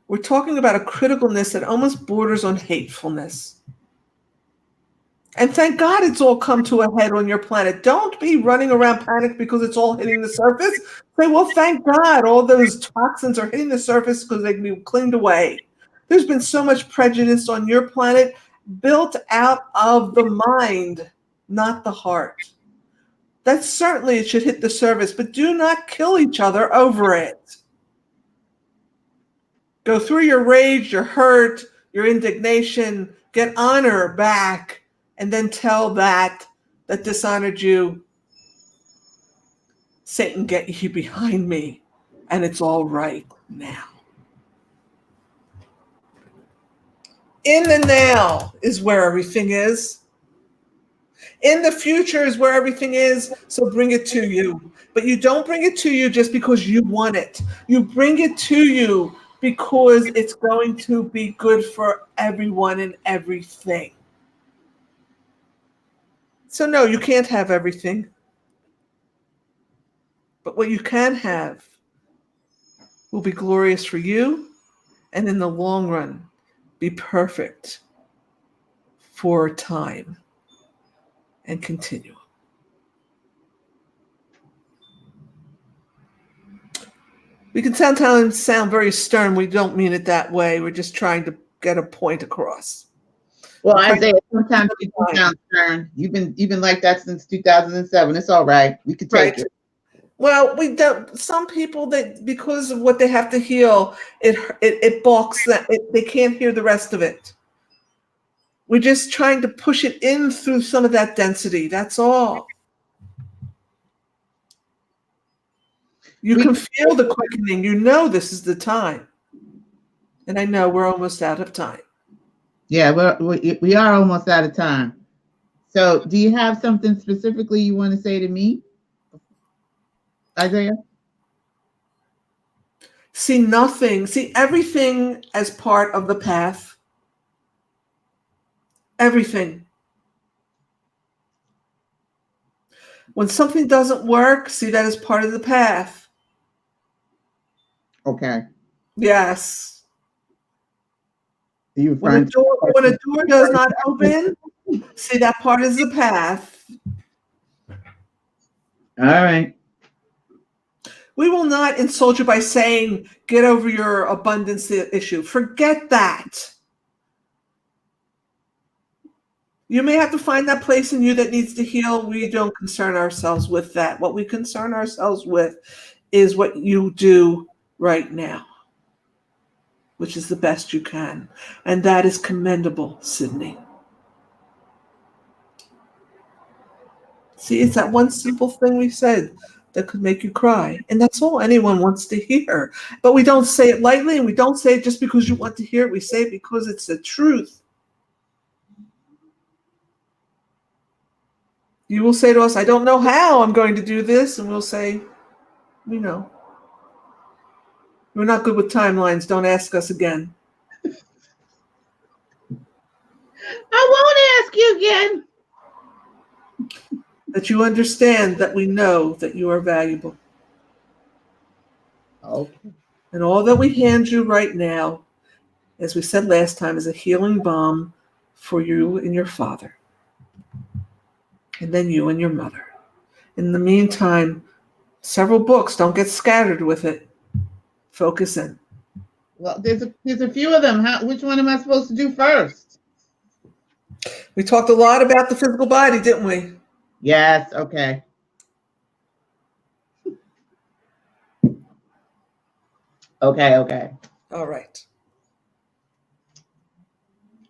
We're talking about a criticalness that almost borders on hatefulness. And thank God it's all come to a head on your planet. Don't be running around panicked because it's all hitting the surface. Say, well, thank God all those toxins are hitting the surface because they can be cleaned away. There's been so much prejudice on your planet built out of the mind, not the heart. That certainly it should hit the surface, but do not kill each other over it. Go through your rage, your hurt, your indignation, get honor back, and then tell that dishonored you, Satan, get you behind me, and it's all right now. In the now is where everything is. In the future is where everything is, so bring it to you. But you don't bring it to you just because you want it. You bring it to you because it's going to be good for everyone and everything. So no, you can't have everything. But what you can have will be glorious for you, and in the long run, be perfect for time and continuum. We can sometimes sound very stern. We don't mean it that way. We're just trying to get a point across. Well, Isaiah, sometimes you do sound stern. You've been like that since 2007. It's all right. We can take it. Well, we don't. Some people, that because of what they have to heal, it balks that they can't hear the rest of it. We're just trying to push it in through some of that density. That's all. You can feel the quickening. You know this is the time. And I know we're almost out of time. Yeah, we are almost out of time. So, do you have something specifically you want to say to me, Isaiah? See nothing. See everything as part of the path. Everything. When something doesn't work, see that as part of the path. Okay. Yes. You When a find door does not open, see that part is the path. all right. We will not insult you by saying, get over your abundance issue. Forget that. You may have to find that place in you that needs to heal. We don't concern ourselves with that. What we concern ourselves with is what you do right now, which is the best you can. And that is commendable, Sydney. See, it's that one simple thing we said that could make you cry. And that's all anyone wants to hear. But we don't say it lightly, and we don't say it just because you want to hear it. We say it because it's the truth. You will say to us, I don't know how I'm going to do this. And we'll say, we know. We're not good with timelines. Don't ask us again. I won't ask you again. That you understand that we know that you are valuable. Okay. And all that we hand you right now, as we said last time, is a healing balm for you and your father. And then you and your mother. In the meantime, several books. Don't get scattered with it. Focus in. Well, there's a few of them. Which one am I supposed to do first? We talked a lot about the physical body, didn't we? Yes. Okay. Okay. All right.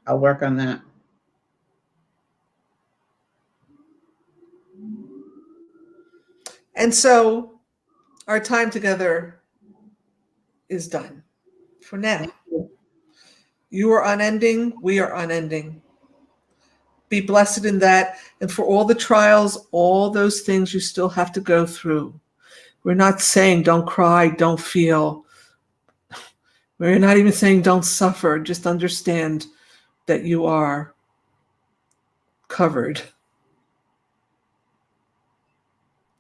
I'll work on that. And so our time together is done for now. You are unending. We are unending. Be blessed in that. And for all the trials, all those things you still have to go through. We're not saying don't cry, don't feel. We're not even saying don't suffer. Just understand that you are covered.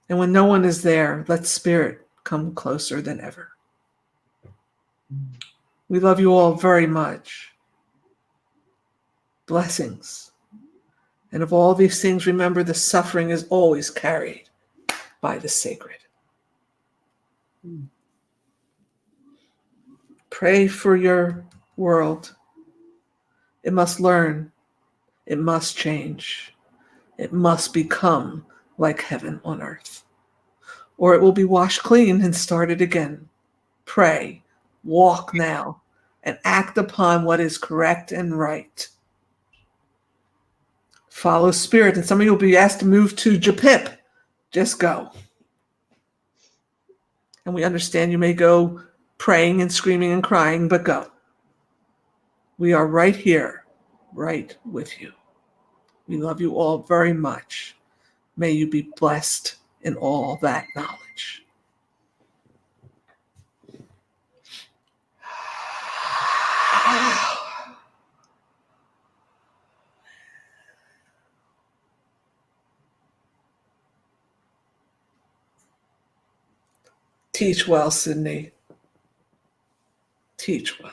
And when no one is there, let spirit come closer than ever. We love you all very much. Blessings. And of all these things, remember the suffering is always carried by the sacred. Pray for your world. It must learn. It must change. It must become like heaven on earth. Or it will be washed clean and started again. Pray, walk now, and act upon what is correct and right. Follow spirit. And some of you will be asked to move to Japip. Just go. And we understand you may go praying and screaming and crying, but go. We are right here, right with you. We love you all very much. May you be blessed in all that knowledge. Teach well, Sydney. Teach well.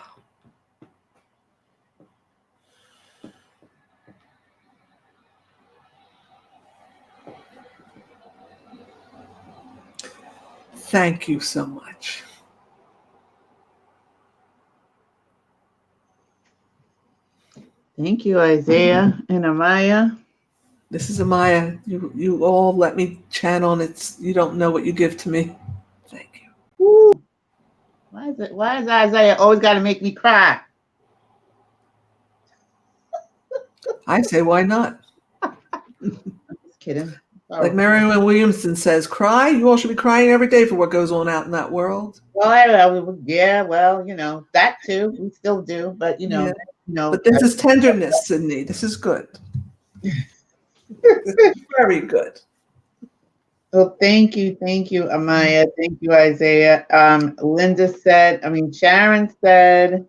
Thank you so much. Thank you, Isaiah and Amaya. This is Amaya. You all let me channel, and you don't know what you give to me. Thank you. Woo. Why is Isaiah always got to make me cry? I say, why not? I'm just kidding. Like Marianne Williamson says, cry. You all should be crying every day for what goes on out in that world. Well, yeah, well, that too. We still do, but Yeah. But this is tenderness, Sydney. This is good. This is very good. Well, thank you, Amaya. Thank you, Isaiah. Sharon said,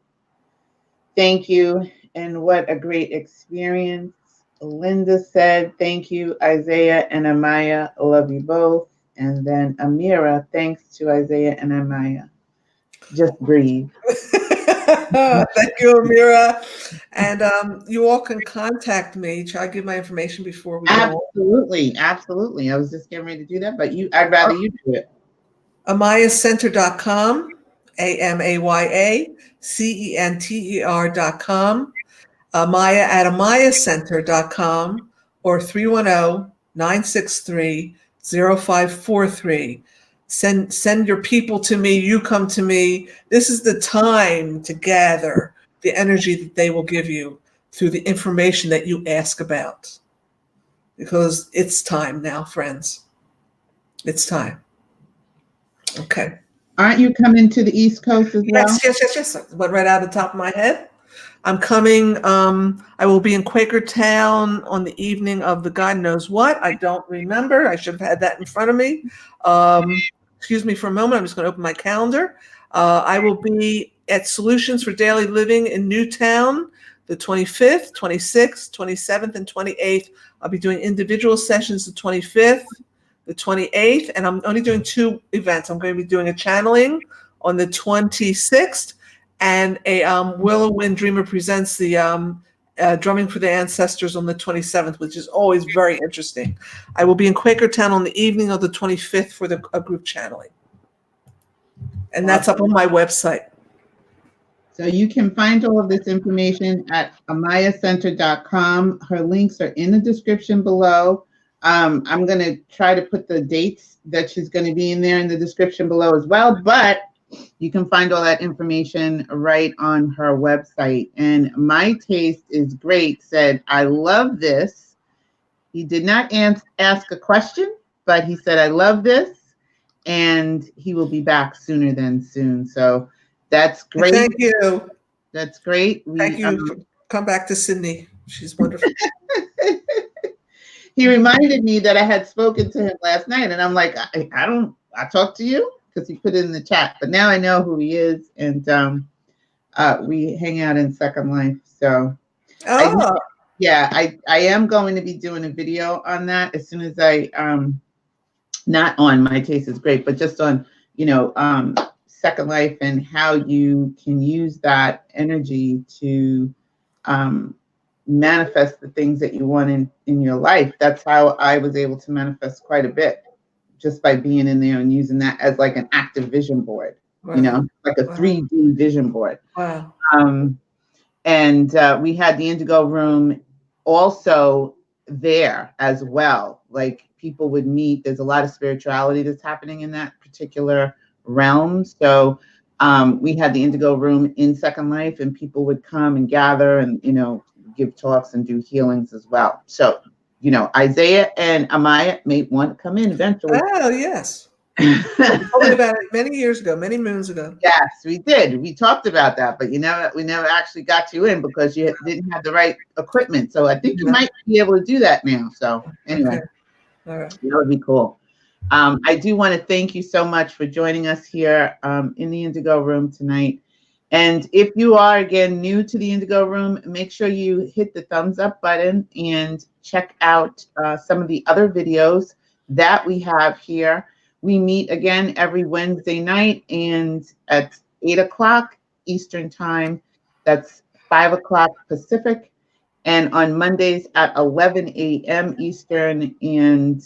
thank you, and what a great experience. Linda said, thank you, Isaiah and Amaya. Love you both. And then Amira, thanks to Isaiah and Amaya. Just breathe. Thank you, Amira. And you all can contact me. Shall I give my information before we go? Absolutely. I was just getting ready to do that, but I'd rather you do it. AmayaCenter.com, AmayaCenter.com, Amaya@AmayaCenter.com, or 310-963-0543. Send your people to me. You come to me. This is the time to gather the energy that they will give you through the information that you ask about. Because it's time now, friends. It's time. Okay. Aren't you coming to the East Coast as well? Yes. Went right out of the top of my head. I'm coming. I will be in Quakertown on the evening of the God knows what. I don't remember. I should have had that in front of me. Excuse me for a moment. I'm just going to open my calendar. I will be at Solutions for Daily Living in Newtown the 25th, 26th, 27th, and 28th. I'll be doing individual sessions the 25th, the 28th, and I'm only doing 2 events. I'm going to be doing a channeling on the 26th, and a Willow Wind Dreamer presents the Drumming for the Ancestors on the 27th, which is always very interesting. I will be in Quakertown on the evening of the 25th for a group channeling. And that's up on my website. So you can find all of this information at AmayaCenter.com. Her links are in the description below. I'm going to try to put the dates that she's going to be in there in the description below as well, but you can find all that information right on her website. And My Taste is Great said, I love this. He did not ask a question, but he said, I love this. And he will be back sooner than soon. So that's great. Thank you. That's great. Thank you. Come back to Sydney. She's wonderful. He reminded me that I had spoken to him last night, and I'm like, I talked to you, because he put it in the chat, but now I know who he is, and we hang out in Second Life. So I am going to be doing a video on that as soon as I not on My Taste is Great, but just on Second Life and how you can use that energy to manifest the things that you want in your life. That's how I was able to manifest quite a bit, just by being in there and using that as like an active vision board. Wow. Like a 3D vision board. Wow. And we had the Indigo room also there as well. Like people would meet. There's a lot of spirituality that's happening in that particular realm. So we had the Indigo room in Second Life, and people would come and gather and, give talks and do healings as well. So, Isaiah and Amaya may want to come in eventually. Oh, yes. We talked about it many years ago, many moons ago. Yes, we did. We talked about that, but we never actually got you in because you didn't have the right equipment. So I think you might be able to do that now. So anyway, All right. That would be cool. I do want to thank you so much for joining us here in the Indigo room tonight. And if you are, again, new to the Indigo room, make sure you hit the thumbs up button and check out some of the other videos that we have here. We meet again every Wednesday night and at 8 o'clock Eastern time. That's 5 o'clock Pacific. And on Mondays at 11 a.m. Eastern and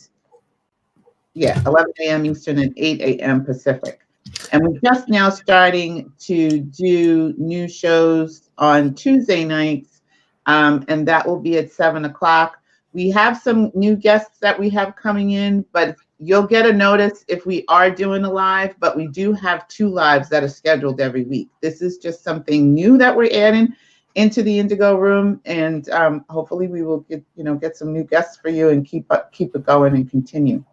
11 a.m. Eastern and 8 a.m. Pacific. And we're just now starting to do new shows on Tuesday nights, and that will be at 7 o'clock. We have some new guests that we have coming in, but you'll get a notice if we are doing a live, but we do have 2 lives that are scheduled every week. This is just something new that we're adding, into the Indigo room, and hopefully we will get some new guests for you and keep it going and continue.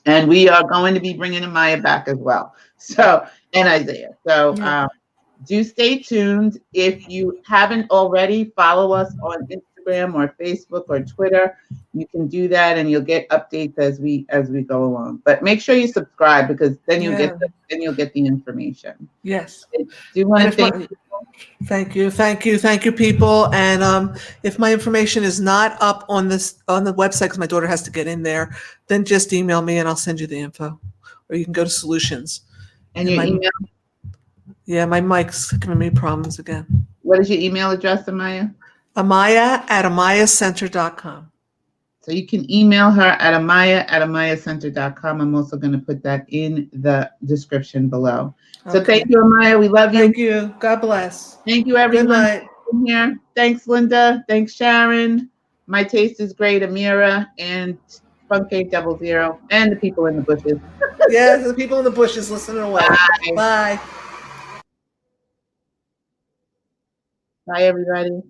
And we are going to be bringing Amaya back as well. So, and Isaiah. So do stay tuned. If you haven't already, follow us on Instagram or Facebook or Twitter. You can do that, and you'll get updates as we go along. But make sure you subscribe, because then you'll get the information. Yes. Do you want to thank? Thank you, people. And if my information is not up on the website, because my daughter has to get in there, then just email me and I'll send you the info. Or you can go to Solutions. And your email? Yeah, my mic's giving me problems again. What is your email address, Amaya? Amaya@amayacenter.com. So you can email her at amaya@amayacenter.com. I'm also going to put that in the description below. So Thank you, Amaya. We love you. Thank you. God bless. Thank you, everyone. Good night. Here. Thanks, Linda. Thanks, Sharon. My Taste is Great, Amira, and Funky 00, and the people in the bushes. Yes, the people in the bushes listening away. Bye. Bye, everybody.